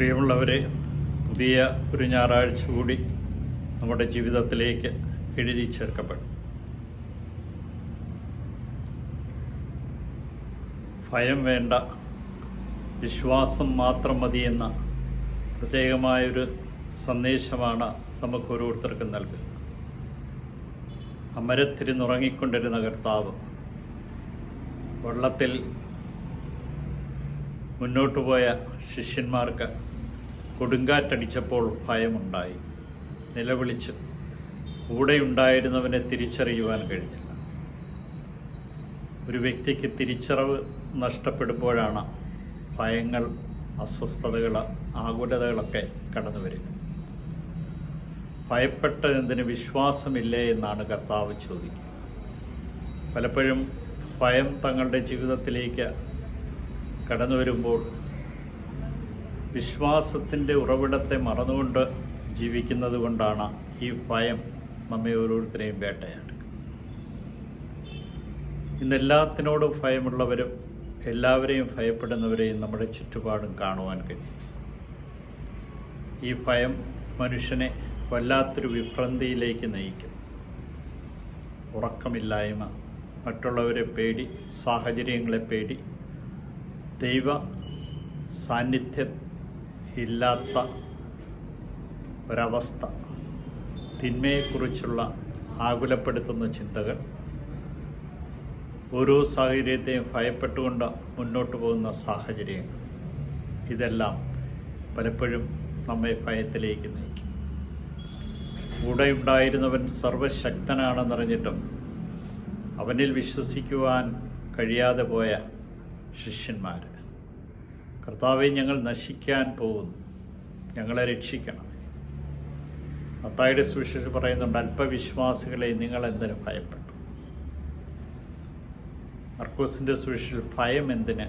പ്രിയമുള്ളവരെ, പുതിയ ഒരു ഞായറാഴ്ച കൂടി നമ്മുടെ ജീവിതത്തിലേക്ക് എഴുതി ചേർക്കപ്പെടും. ഭയം വേണ്ട, വിശ്വാസം മാത്രം മതിയെന്ന പ്രത്യേകമായൊരു സന്ദേശമാണ് നമുക്ക് ഓരോരുത്തർക്കും നൽകുക. അമരത്തിരുന്നുറങ്ങിക്കൊണ്ടിരുന്ന കർത്താവ് വെള്ളത്തിൽ മുന്നോട്ടു പോയ ശിഷ്യന്മാർക്ക് കൊടുങ്കാറ്റടിച്ചപ്പോൾ ഭയമുണ്ടായി. നിലവിളിച്ച് കൂടെയുണ്ടായിരുന്നവനെ തിരിച്ചറിയുവാൻ കഴിഞ്ഞില്ല. ഒരു വ്യക്തിക്ക് തിരിച്ചറിവ് നഷ്ടപ്പെടുമ്പോഴാണ് ഭയങ്ങൾ, അസ്വസ്ഥതകൾ, ആകുലതകളൊക്കെ കടന്നു വരിക. ഭയപ്പെട്ടതെന്തിന് വിശ്വാസമില്ലേ എന്നാണ് കർത്താവ് ചോദിക്കുക. പലപ്പോഴും ഭയം തങ്ങളുടെ ജീവിതത്തിലേക്ക് കടന്നു വരുമ്പോൾ വിശ്വാസത്തിൻ്റെ ഉറവിടത്തെ മറന്നുകൊണ്ട് ജീവിക്കുന്നത് കൊണ്ടാണ് ഈ ഭയം നമ്മെ ഓരോരുത്തരെയും വേട്ടയാടുക. ഇന്നെല്ലാത്തിനോടും ഭയമുള്ളവരും എല്ലാവരെയും ഭയപ്പെടുന്നവരെയും നമ്മുടെ ചുറ്റുപാടും കാണുവാൻ കഴിയും. ഈ ഭയം മനുഷ്യനെ വല്ലാത്തൊരു വിഭ്രാന്തിയിലേക്ക് നയിക്കും. ഉറക്കമില്ലായ്മ, മറ്റുള്ളവരെ പേടി, സാഹചര്യങ്ങളെ പേടി, ദൈവ സാന്നിധ്യം ഇല്ലാത്ത ഒരവസ്ഥ, തിന്മയെക്കുറിച്ചുള്ള ആകുലപ്പെടുത്തുന്ന ചിന്തകൾ, ഓരോ സാഹചര്യത്തെയും ഭയപ്പെട്ടുകൊണ്ട് മുന്നോട്ട് പോകുന്ന സാഹചര്യങ്ങൾ, ഇതെല്ലാം പലപ്പോഴും നമ്മെ ഭയത്തിലേക്ക് നയിക്കും. കൂടെയുണ്ടായിരുന്നവൻ സർവശക്തനാണെന്നറിഞ്ഞിട്ടും അവനിൽ വിശ്വസിക്കുവാൻ കഴിയാതെ പോയ ശിഷ്യന്മാർ, കർത്താവെ, ഞങ്ങൾ നശിക്കാൻ പോകുന്നു, ഞങ്ങളെ രക്ഷിക്കണം. മത്തായിയുടെ സുവിശേഷം പറയുന്നുണ്ട്, അല്പവിശ്വാസികളെ നിങ്ങൾ എന്തിനു ഭയപ്പെട്ടു. മർക്കോസിൻ്റെ സുവിശേഷത്തിൽ ഭയം എന്തിന്,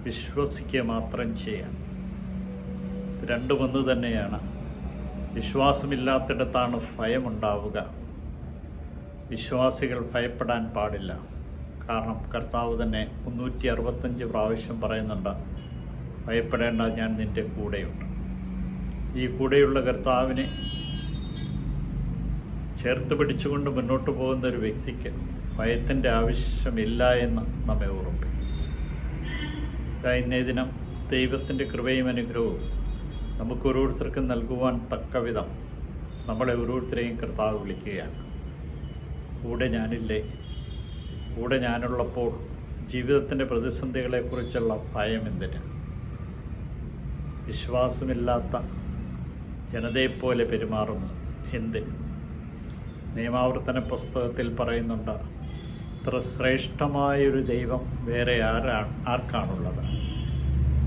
വിശ്വസിക്കുക മാത്രം ചെയ്യാൻ. രണ്ടും ഒന്ന് തന്നെയാണ്. വിശ്വാസമില്ലാത്തിടത്താണ് ഭയമുണ്ടാവുക. വിശ്വാസികൾ ഭയപ്പെടാൻ പാടില്ല. കാരണം കർത്താവ് തന്നെ 365 പ്രാവശ്യം പറയുന്നുണ്ട്, ഭയപ്പെടേണ്ട, ഞാൻ നിൻ്റെ കൂടെയുണ്ട്. ഈ കൂടെയുള്ള കർത്താവിനെ ചേർത്ത് പിടിച്ചുകൊണ്ട് മുന്നോട്ട് പോകുന്ന ഒരു വ്യക്തിക്ക് ഭയത്തിൻ്റെ ആവശ്യമില്ല എന്ന് നമ്മെ ഓർമ്മിപ്പിക്കും. ഇന്നേ ദിനം ദൈവത്തിൻ്റെ കൃപയും അനുഗ്രഹവും നമുക്ക് ഓരോരുത്തർക്കും നൽകുവാൻ തക്കവിധം നമ്മളെ ഓരോരുത്തരെയും കർത്താവ് വിളിക്കുകയാണ്. കൂടെ ഞാനില്ലേ, കൂടെ ഞാനുള്ളപ്പോൾ ജീവിതത്തിൻ്റെ പ്രതിസന്ധികളെക്കുറിച്ചുള്ള ഭയം എന്തിന്? വിശ്വാസമില്ലാത്ത ജനതയെപ്പോലെ പെരുമാറുന്നു എന്തിന്? നിയമാവർത്തന പുസ്തകത്തിൽ പറയുന്നുണ്ട്, ഇത്ര ശ്രേഷ്ഠമായൊരു ദൈവം വേറെ ആർക്കാണുള്ളത്?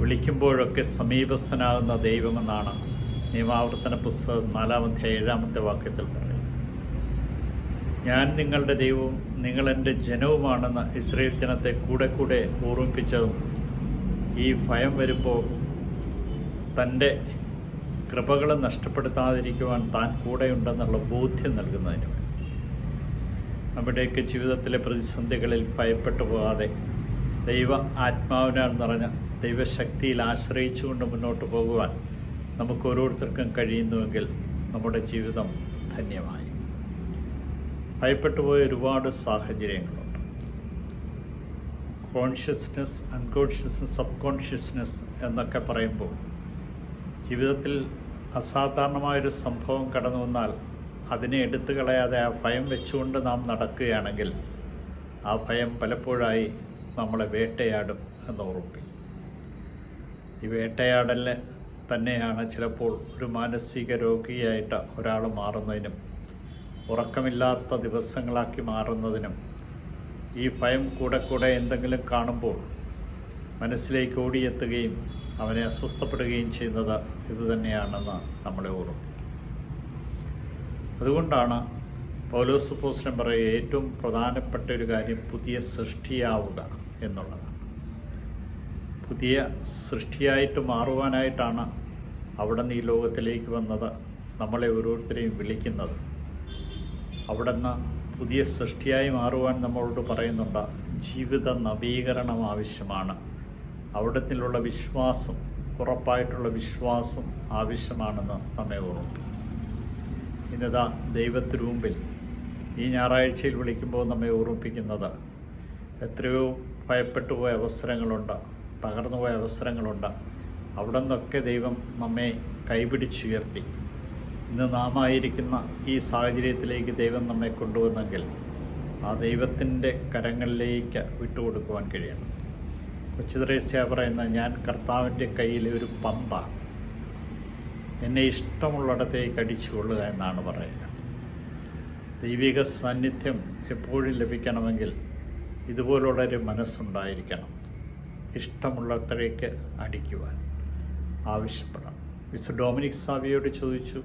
വിളിക്കുമ്പോഴൊക്കെ സമീപസ്ഥനാകുന്ന ദൈവമെന്നാണ് നിയമാവർത്തന പുസ്തകം 4-7 വാക്യത്തിൽ പറയുന്നത്. ഞാൻ നിങ്ങളുടെ ദൈവവും നിങ്ങളെൻ്റെ ജനവുമാണെന്ന് ഇസ്രായേൽ ജനത്തെ കൂടെ കൂടെ ഓർമ്മിപ്പിച്ചതും ഈ ഭയം വരുമ്പോൾ തൻ്റെ കൃപകൾ നഷ്ടപ്പെടുത്താതിരിക്കുവാൻ താൻ കൂടെയുണ്ടെന്നുള്ള ബോധ്യം നൽകുന്നതിന് വേണ്ടി. നമ്മുടെയൊക്കെ ജീവിതത്തിലെ പ്രതിസന്ധികളിൽ ഭയപ്പെട്ടു പോകാതെ ദൈവ ആത്മാവിനാൽ നിറഞ്ഞ ദൈവശക്തിയിൽ ആശ്രയിച്ചുകൊണ്ട് മുന്നോട്ട് പോകുവാൻ നമുക്ക് ഓരോരുത്തർക്കും കഴിയുന്നുവെങ്കിൽ നമ്മുടെ ജീവിതം ധന്യമായി. ഭയപ്പെട്ടുപോയ ഒരുപാട് സാഹചര്യങ്ങളുണ്ട്. കോൺഷ്യസ്നെസ്, അൺകോൺഷ്യസ്നെസ്, സബ് കോൺഷ്യസ്നെസ് എന്നൊക്കെ പറയുമ്പോൾ ജീവിതത്തിൽ അസാധാരണമായൊരു സംഭവം കടന്നു വന്നാൽ അതിനെ എടുത്തു കളയാതെ ആ ഭയം വെച്ചുകൊണ്ട് നാം നടക്കുകയാണെങ്കിൽ ആ ഭയം പലപ്പോഴായി നമ്മളെ വേട്ടയാടും എന്ന് ഓർമ്മിപ്പിക്കും. ഈ വേട്ടയാടലിന് തന്നെയാണ് ചിലപ്പോൾ ഒരു മാനസിക രോഗിയായിട്ട് ഒരാൾ മാറുന്നതിനും ഉറക്കമില്ലാത്ത ദിവസങ്ങളാക്കി മാറുന്നതിനും ഈ ഭയം കൂടെ കൂടെ എന്തെങ്കിലും കാണുമ്പോൾ മനസ്സിലേക്ക് ഓടിയെത്തുകയും അവനെ അസ്വസ്ഥപ്പെടുകയും ചെയ്യുന്നത് ഇതുതന്നെയാണെന്ന് നമ്മളെ ഓർമ്മിപ്പിക്കും. അതുകൊണ്ടാണ് പൗലോസ് അപ്പോസ്തലൻ പറയുക, ഏറ്റവും പ്രധാനപ്പെട്ട ഒരു കാര്യം പുതിയ സൃഷ്ടിയാവുക എന്നുള്ളതാണ്. പുതിയ സൃഷ്ടിയായിട്ട് മാറുവാനായിട്ടാണ് അവിടെ നിന്ന് ഈ ലോകത്തിലേക്ക് വന്നത്, നമ്മളെ ഓരോരുത്തരെയും വിളിക്കുന്നത്. അവിടെ നിന്ന് പുതിയ സൃഷ്ടിയായി മാറുവാൻ നമ്മളോട് പറയുന്നുണ്ട്. ജീവിത നവീകരണം ആവശ്യമാണ്. അവിടെ നിന്നുള്ള വിശ്വാസം ഉറപ്പായിട്ടുള്ള വിശ്വാസം ആവശ്യമാണെന്ന് നമ്മെ ഓർമ്മിപ്പിക്കും. ഇന്നിതാ ദൈവത്തിനു മുമ്പിൽ ഈ ഞായറാഴ്ചയിൽ വിളിക്കുമ്പോൾ നമ്മെ ഓർമ്മിപ്പിക്കുന്നത് എത്രയോ ഭയപ്പെട്ടു പോയ അവസരങ്ങളുണ്ട്, തകർന്നു പോയ അവസരങ്ങളുണ്ട്. അവിടെ നിന്നൊക്കെ ദൈവം നമ്മെ കൈപിടിച്ചുയർത്തി ഇന്ന് നാം ആയിരിക്കുന്ന ഈ സാഹചര്യത്തിലേക്ക് ദൈവം നമ്മെ കൊണ്ടുവന്നെങ്കിൽ ആ ദൈവത്തിൻ്റെ കരങ്ങളിലേക്ക് വിട്ടുകൊടുക്കുവാൻ കഴിയണം. കൊച്ചുത്രേസ്യ പറയുന്ന, ഞാൻ കർത്താവിൻ്റെ കയ്യിലെ ഒരു പന്താണ്, എന്നെ ഇഷ്ടമുള്ളിടത്തേക്ക് അടിച്ചുകൊള്ളുക എന്നാണ് പറയുക. ദൈവിക സാന്നിധ്യം എപ്പോഴും ലഭിക്കണമെങ്കിൽ ഇതുപോലുള്ളൊരു മനസ്സുണ്ടായിരിക്കണം. ഇഷ്ടമുള്ളിടത്തേക്ക് അടിക്കുവാൻ ആവശ്യപ്പെടണം. മിസ്റ്റർ ഡൊമിനിക് സാവിയോട് ചോദിച്ചു,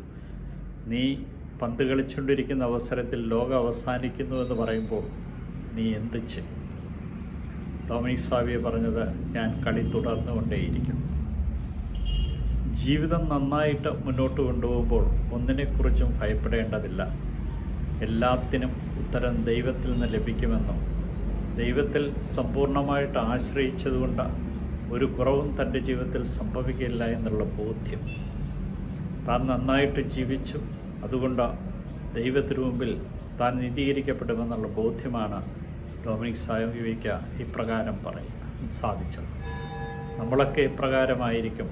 നീ പന്ത് കളിച്ചുകൊണ്ടിരിക്കുന്ന അവസരത്തിൽ ലോകം അവസാനിക്കുന്നു എന്ന് പറയുമ്പോൾ നീ എന്ത് ചെയ്യും? ഡൊമിനിക് സാവിയ പറഞ്ഞത്, ഞാൻ കളി തുടർന്നുകൊണ്ടേയിരിക്കും. ജീവിതം നന്നായിട്ട് മുന്നോട്ട് കൊണ്ടുപോകുമ്പോൾ ഒന്നിനെക്കുറിച്ചും ഭയപ്പെടേണ്ടതില്ല. എല്ലാത്തിനും ഉത്തരം ദൈവത്തിൽ നിന്ന് ലഭിക്കുമെന്നും ദൈവത്തിൽ സമ്പൂർണ്ണമായിട്ട് ആശ്രയിച്ചതുകൊണ്ട് ഒരു കുറവും തൻ്റെ ജീവിതത്തിൽ സംഭവിക്കില്ല എന്നുള്ള ബോധ്യം. താൻ നന്നായിട്ട് ജീവിച്ചു, അതുകൊണ്ട് ദൈവത്തിനു മുമ്പിൽ താൻ നീതീകരിക്കപ്പെടുമെന്നുള്ള ബോധ്യമാണ് ഡൊമിനിക് സാവിയയ്ക്ക് ഇപ്രകാരം പറയാൻ സാധിച്ചത്. നമ്മളൊക്കെ ഇപ്രകാരമായിരിക്കും.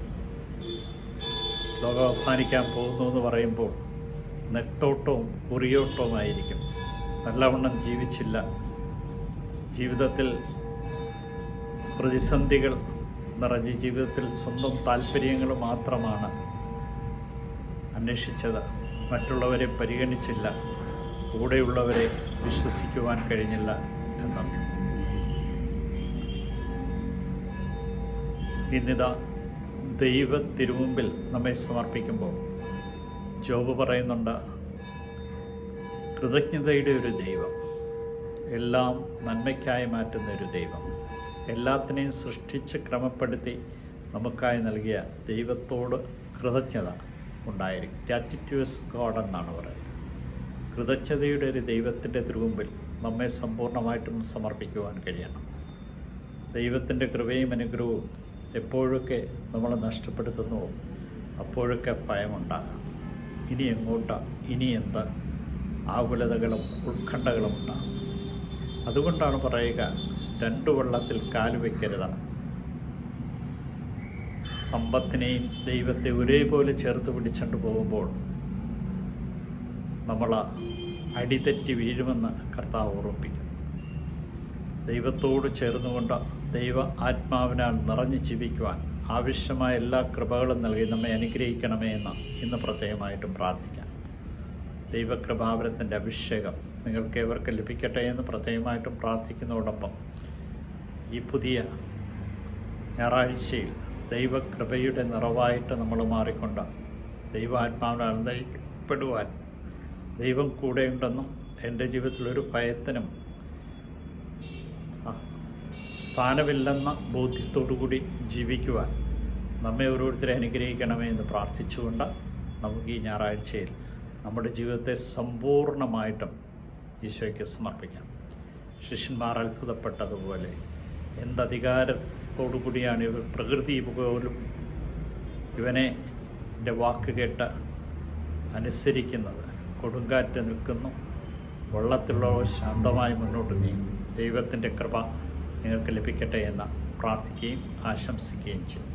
ലോകം അവസാനിക്കാൻ പോകുന്നു എന്ന് പറയുമ്പോൾ നെട്ടോട്ടവും കുറിയോട്ടവുമായിരിക്കും. നല്ലവണ്ണം ജീവിച്ചില്ല, ജീവിതത്തിൽ പ്രതിസന്ധികൾ നിറഞ്ഞ് ജീവിതത്തിൽ സ്വന്തം താല്പര്യങ്ങൾ മാത്രമാണ് അന്വേഷിച്ചത്, മറ്റുള്ളവരെ പരിഗണിച്ചില്ല, കൂടെയുള്ളവരെ വിശ്വസിക്കുവാൻ കഴിഞ്ഞില്ല എന്നൊക്കെ. ഇന്നിതാ ദൈവത്തിരുമുമ്പിൽ നമ്മെ സമർപ്പിക്കുമ്പോൾ ജോബ് പറയുന്നുണ്ട്, കൃതജ്ഞതയുടെ ഒരു ദൈവം, എല്ലാം നന്മയ്ക്കായി മാറ്റുന്ന ഒരു ദൈവം, എല്ലാത്തിനെയും സൃഷ്ടിച്ച് ക്രമപ്പെടുത്തി നമുക്കായി നൽകിയ ദൈവത്തോട് കൃതജ്ഞത ഉണ്ടായിരിക്കും. ഗ്രാറ്റിറ്റ്യൂസ് ഗോഡ് എന്നാണ് പറയുന്നത്. കൃതജ്ഞതയുടെ ഒരു ദൈവത്തിൻ്റെ തിരുമുമ്പിൽ നമ്മെ സമ്പൂർണ്ണമായിട്ടും സമർപ്പിക്കുവാൻ കഴിയണം. ദൈവത്തിൻ്റെ കൃപയും അനുഗ്രഹവും എപ്പോഴൊക്കെ നമ്മൾ നഷ്ടപ്പെടുത്തുന്നുവോ അപ്പോഴൊക്കെ ഭയമുണ്ടാകാം. ഇനി എങ്ങോട്ടാണ്, ഇനി എന്താ, ആകുലതകളും ഉത്കണ്ഠകളും ഉണ്ടാകും. അതുകൊണ്ടാണ് പറയുക, രണ്ടു വെള്ളത്തിൽ കാല് വയ്ക്കരുതാണ്. സമ്പത്തിനെയും ദൈവത്തെ ഒരേപോലെ ചേർത്ത് പിടിച്ചുകൊണ്ട് പോകുമ്പോൾ നമ്മൾ അടിതെറ്റി വീഴുമെന്ന് കർത്താവ് ഓർമ്മിപ്പിക്കും. ദൈവത്തോട് ചേർന്നുകൊണ്ട് ദൈവ ആത്മാവിനാൽ നിറഞ്ഞു ജീവിക്കുവാൻ ആവശ്യമായ എല്ലാ കൃപകളും നൽകി നമ്മെ അനുഗ്രഹിക്കണമേ എന്ന് ഇന്ന് പ്രത്യേകമായിട്ടും പ്രാർത്ഥിക്കാം. ദൈവകൃപാവരത്തിൻ്റെ അഭിഷേകം നിങ്ങൾക്ക് ഏവർക്ക് ലഭിക്കട്ടെ എന്ന് പ്രത്യേകമായിട്ടും പ്രാർത്ഥിക്കുന്നതോടൊപ്പം ഈ പുതിയ ഞായറാഴ്ചയിൽ ദൈവകൃപയുടെ നിറവായിട്ട് നമ്മൾ മാറിക്കൊണ്ട് ദൈവാത്മാവിനാൽ നയിക്കപ്പെടുവാൻ ദൈവം കൂടെയുണ്ടെന്നും എൻ്റെ ജീവിതത്തിലൊരു ഭയത്തിനും സ്ഥാനമില്ലെന്ന ബോധ്യത്തോടുകൂടി ജീവിക്കുവാൻ നമ്മെ ഓരോരുത്തരെ അനുഗ്രഹിക്കണമേ എന്ന് പ്രാർത്ഥിച്ചുകൊണ്ട് നമുക്ക് ഈ ഞായറാഴ്ചയിൽ നമ്മുടെ ജീവിതത്തെ സമ്പൂർണ്ണമായിട്ടും ഈശോയ്ക്ക് സമർപ്പിക്കാം. ശിഷ്യന്മാർ അത്ഭുതപ്പെട്ടതുപോലെ എന്തധികാരത്തോടു കൂടിയാണ് ഇവർ, പ്രകൃതി പോലും ഇവനെ എൻ്റെ വാക്ക് കേട്ട് അനുസരിക്കുന്നത്. കൊടുങ്കാറ്റ് നിൽക്കുന്നു, വെള്ളത്തിലുള്ളവർ ശാന്തമായി മുന്നോട്ട് നീങ്ങും. ദൈവത്തിൻ്റെ കൃപ നിങ്ങൾക്ക് ലഭിക്കട്ടെ എന്ന് പ്രാർത്ഥിക്കുകയും ആശംസിക്കുകയും ചെയ്യും.